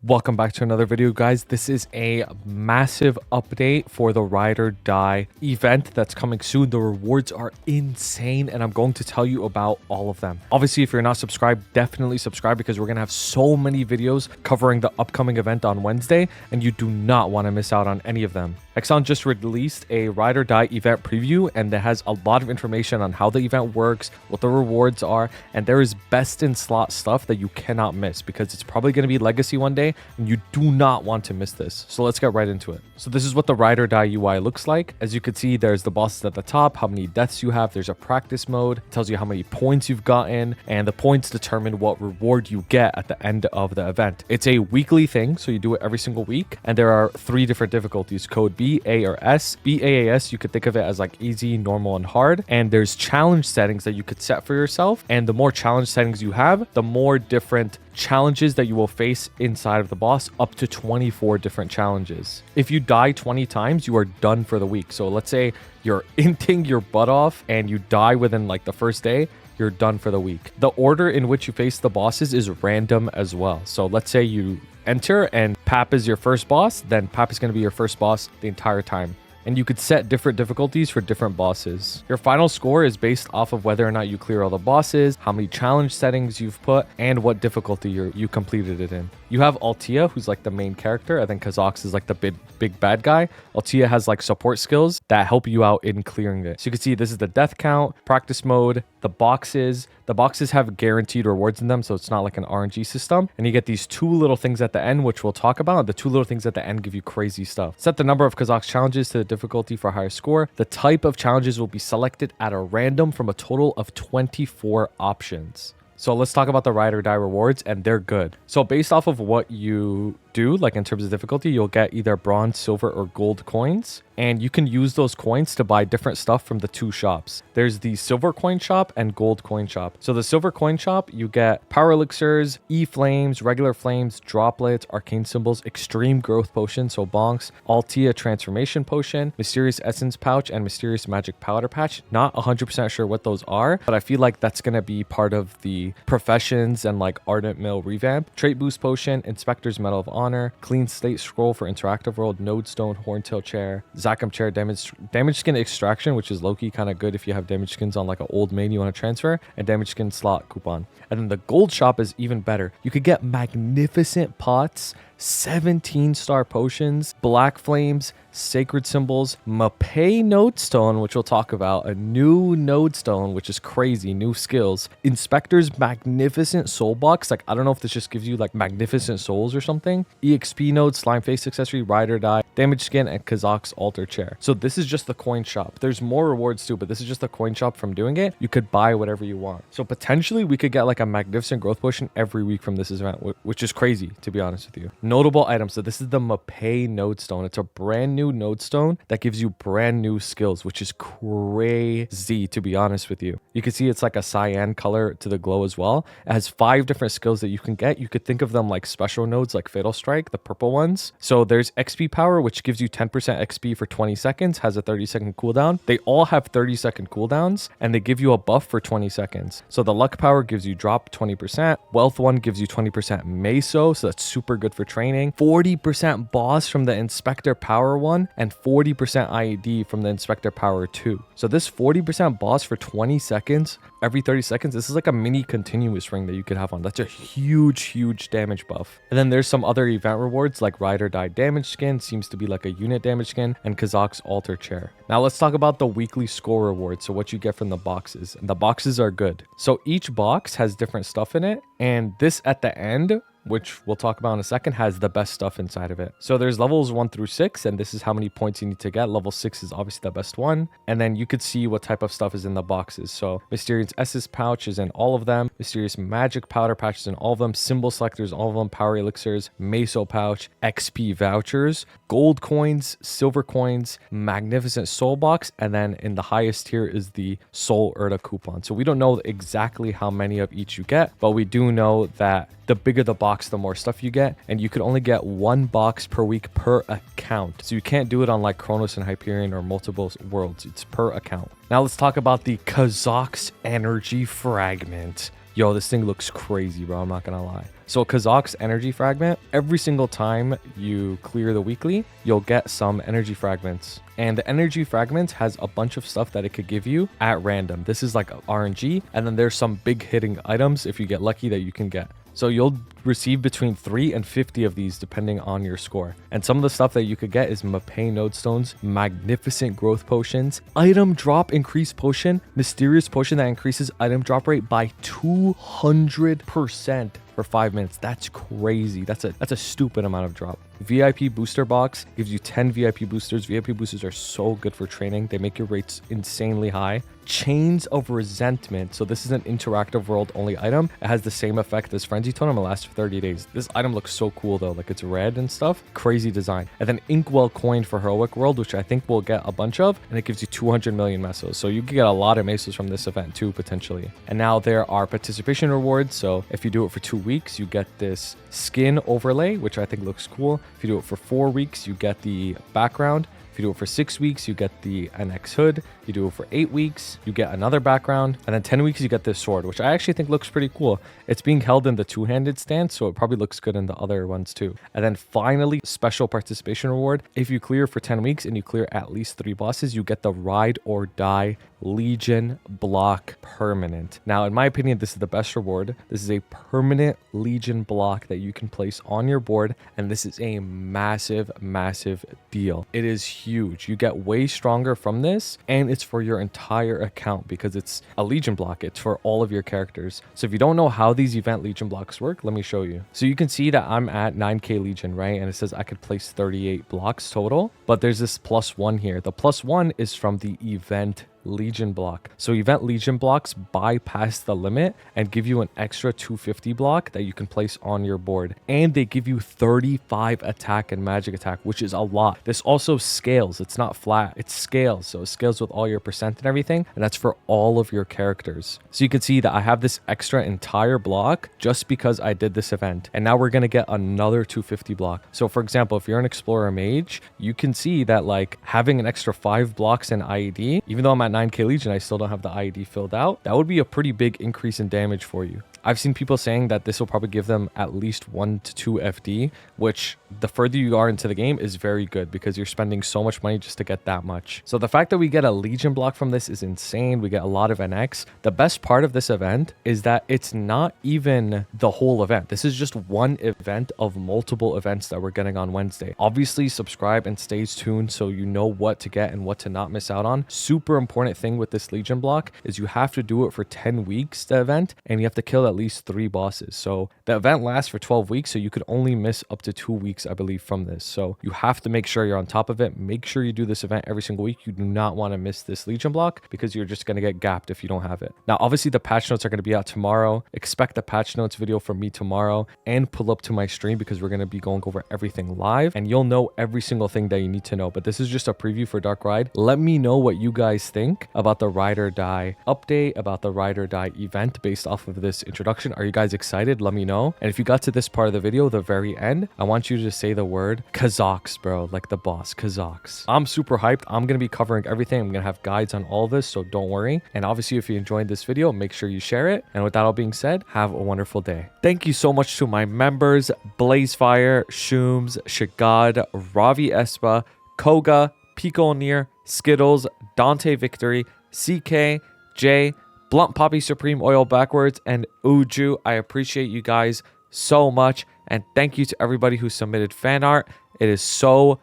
Welcome back to another video, guys. This is a massive update for the Ride or Die event that's coming soon. The rewards are insane, and I'm going to tell you about all of them. Obviously, if you're not subscribed, definitely subscribe because we're going to have so many videos covering the upcoming event on Wednesday, and you do not want to miss out on any of them. Exxon just released a Ride or Die event preview, and it has a lot of information on how the event works, what the rewards are, and there is best in slot stuff that you cannot miss because it's probably going to be Legacy one day, and you do not want to miss this. So let's get right into it. So this is what the Ride or Die UI looks like. As you can see, there's the bosses at the top, how many deaths you have. There's a practice mode. It tells you how many points you've gotten, and the points determine what reward you get at the end of the event. It's a weekly thing, so you do it every single week, and there are 3 different difficulties: code B, A, or S. BAAS, you could think of it as like easy, normal, and hard. And there's challenge settings that you could set for yourself, and the more challenge settings you have, the more different challenges that you will face inside of the boss, up to 24 different challenges. If you die 20 times, you are done for the week. So let's say you're inting your butt off and you die within like the first day, you're done for the week. The order in which you face the bosses is random as well. So let's say you enter and Pap is your first boss, then Pap is going to be your first boss the entire time. And you could set different difficulties for different bosses. Your final score is based off of whether or not you clear all the bosses, how many challenge settings you've put, and what difficulty you completed it in. You have Altia, who's like the main character, and then Kazak is like the big bad guy. Altia has like support skills that help you out in clearing it. So you can see this is the death count, practice mode, the boxes. The boxes have guaranteed rewards in them, so it's not like an RNG system. And you get these 2 little things at the end, which we'll talk about. The 2 little things at the end give you crazy stuff. Set the number of Kazak's challenges to the difficulty for a higher score. The type of challenges will be selected at a random from a total of 24 options. So let's talk about the Ride or Die rewards, and they're good. So based off of what you do, like in terms of difficulty, you'll get either bronze, silver, or gold coins, and you can use those coins to buy different stuff from the 2 shops. There's the silver coin shop and gold coin shop. So the silver coin shop, you get power elixirs, E-flames, regular flames, droplets, arcane symbols, extreme growth potion, so bonks, Altia transformation potion, mysterious essence pouch, and mysterious magic powder patch. Not 100% sure what those are, but I feel like that's going to be part of the professions and like ardent mill revamp. Trait boost potion, inspector's medal of honor, clean slate scroll for interactive world, nodestone horntail chair, Zakum chair, damage skin extraction, which is low-key kind of good if you have damage skins on like an old main you want to transfer, and damage skin slot coupon. And then the gold shop is even better. You could get magnificent pots, 17-star potions, black flames, sacred symbols, Mape nodestone, which we'll talk about, a new nodestone, which is crazy, new skills, inspector's magnificent soul box. Like, I don't know if this just gives you like magnificent souls or something, EXP node, slime face accessory, Ride or Die, damage skin, and Kazak's altar chair. So this is just the coin shop. There's more rewards too, but this is just the coin shop from doing it. You could buy whatever you want. So potentially we could get like a magnificent growth potion every week from this event, which is crazy, to be honest with you. Notable items. So this is the Mape nodestone. It's a brand new nodestone that gives you brand new skills, which is crazy, to be honest with you. You can see it's like a cyan color to the glow as well. It has 5 different skills that you can get. You could think of them like special nodes, like Fatal Strike, the purple ones. So there's XP power, which gives you 10% XP for 20 seconds, has a 30-second cooldown. They all have 30-second cooldowns, and they give you a buff for 20 seconds. So the luck power gives you drop 20%. Wealth one gives you 20% meso, so that's super good for training. 40% boss from the Inspector Power 1 and 40% IED from the Inspector Power 2. So this 40% boss for 20 seconds, every 30 seconds, this is like a mini continuous ring that you could have on. That's a huge damage buff. And then there's some other event rewards like Ride or Die damage skin, seems to be like a unit damage skin, and Kazak's altar chair. Now let's talk about the weekly score rewards, so what you get from the boxes. And the boxes are good. So each box has different stuff in it, and this at the end, which we'll talk about in a second, has the best stuff inside of it. So there's levels 1 through 6, and this is how many points you need to get. Level 6 is obviously the best one. And then you could see what type of stuff is in the boxes. So Mysterious Essence pouch is in all of them. Mysterious Magic powder patch is in all of them. Symbol selectors, all of them. Power elixirs, Meso pouch, XP vouchers, gold coins, silver coins, magnificent soul box, and then in the highest tier is the Soul Urta coupon. So we don't know exactly how many of each you get, but we do know that the bigger the box, the more stuff you get, and you could only get 1 box per week per account. So you can't do it on like Kronos and Hyperion or multiple worlds. It's per account. Now let's talk about the Kazak's energy fragment. Yo, this thing looks crazy, bro. I'm not gonna lie. So Kazak's energy fragment, every single time you clear the weekly, you'll get some energy fragments. And the energy fragments has a bunch of stuff that it could give you at random. This is like RNG. And then there's some big hitting items if you get lucky that you can get. So you'll receive between 3 and 50 of these depending on your score. And some of the stuff that you could get is nodestones, magnificent growth potions, item drop increase potion, mysterious potion that increases item drop rate by 200% for 5 minutes. That's crazy. That's a stupid amount of drop. VIP booster box gives you 10 VIP boosters. VIP boosters are so good for training. They make your rates insanely high. Chains of Resentment. So this is an interactive world only item. It has the same effect as Frenzy Totem. It lasts for 30 days. This item looks so cool though. Like it's red and stuff. Crazy design. And then Inkwell coin for Heroic World, which I think we'll get a bunch of. And it gives you 200 million mesos. So you can get a lot of mesos from this event too, potentially. And now there are participation rewards. So if you do it for 2 weeks, you get this skin overlay, which I think looks cool. If you do it for 4 weeks, you get the background. If you do it for 6 weeks, you get the NX hood. You do it for 8 weeks, you get another background. And then 10 weeks, you get this sword, which I actually think looks pretty cool. It's being held in the two-handed stance, so it probably looks good in the other ones too. And then finally, special participation reward. If you clear for 10 weeks and you clear at least 3 bosses, you get the Ride or Die Legion block permanent. Now, in my opinion, this is the best reward. This is a permanent Legion block that you can place on your board. And this is a massive, massive deal. It is huge. You get way stronger from this, and it's for your entire account because it's a Legion block. It's for all of your characters. So if you don't know how these event Legion blocks work, let me show you. So you can see that I'm at 9k Legion, right? And it says I could place 38 blocks total, but there's this +1 here. The +1 is from the event Legion block. So event Legion blocks bypass the limit and give you an extra 250 block that you can place on your board. And they give you 35 attack and magic attack, which is a lot. This also scales. It's not flat. It scales. So it scales with all your percent and everything. And that's for all of your characters. So you can see that I have this extra entire block just because I did this event. And now we're going to get another 250 block. So for example, if you're an Explorer Mage, you can see that like having an extra 5 blocks in IED, even though I'm at 9k Legion, I still don't have the IED filled out. That would be a pretty big increase in damage for you. I've seen people saying that this will probably give them at least 1 to 2 FD, which the further you are into the game is very good because you're spending so much money just to get that much. So the fact that we get a Legion block from this is insane. We get a lot of NX. The best part of this event is that it's not even the whole event. This is just one event of multiple events that we're getting on Wednesday. Obviously, subscribe and stay tuned so you know what to get and what to not miss out on. Super important thing with this Legion block is you have to do it for 10 weeks, the event, and you have to kill at least 3 bosses. So the event lasts for 12 weeks, so you could only miss up to 2 weeks, I believe, from this. So you have to make sure you're on top of it. Make sure you do this event every single week. You do not want to miss this Legion block because you're just going to get gapped if you don't have it. Now, obviously, the patch notes are going to be out tomorrow. Expect the patch notes video from me tomorrow, and pull up to my stream because we're going to be going over everything live, and you'll know every single thing that you need to know. But this is just a preview for Dark Ride. Let me know what you guys think about the Ride or Die update, about the Ride or Die event based off of this introduction. Are you guys excited? Let me know. And if you got to this part of the video, the very end, I want you to say the word Kazaks, bro, like the boss, Kazaks. I'm super hyped. I'm going to be covering everything. I'm going to have guides on all of this, so don't worry. And obviously, if you enjoyed this video, make sure you share it. And with that all being said, have a wonderful day. Thank you so much to my members, Blazefire, Shooms, Shagad, Ravi Espa, Koga, Pico Near, Skittles, Dante Victory, CK, J, Blunt Poppy Supreme Oil Backwards, and Uju. I appreciate you guys so much. And thank you to everybody who submitted fan art. It is so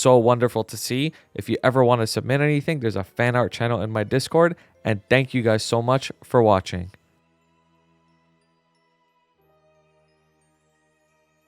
wonderful to see. If you ever want to submit anything, there's a fan art channel in my Discord. And thank you guys so much for watching.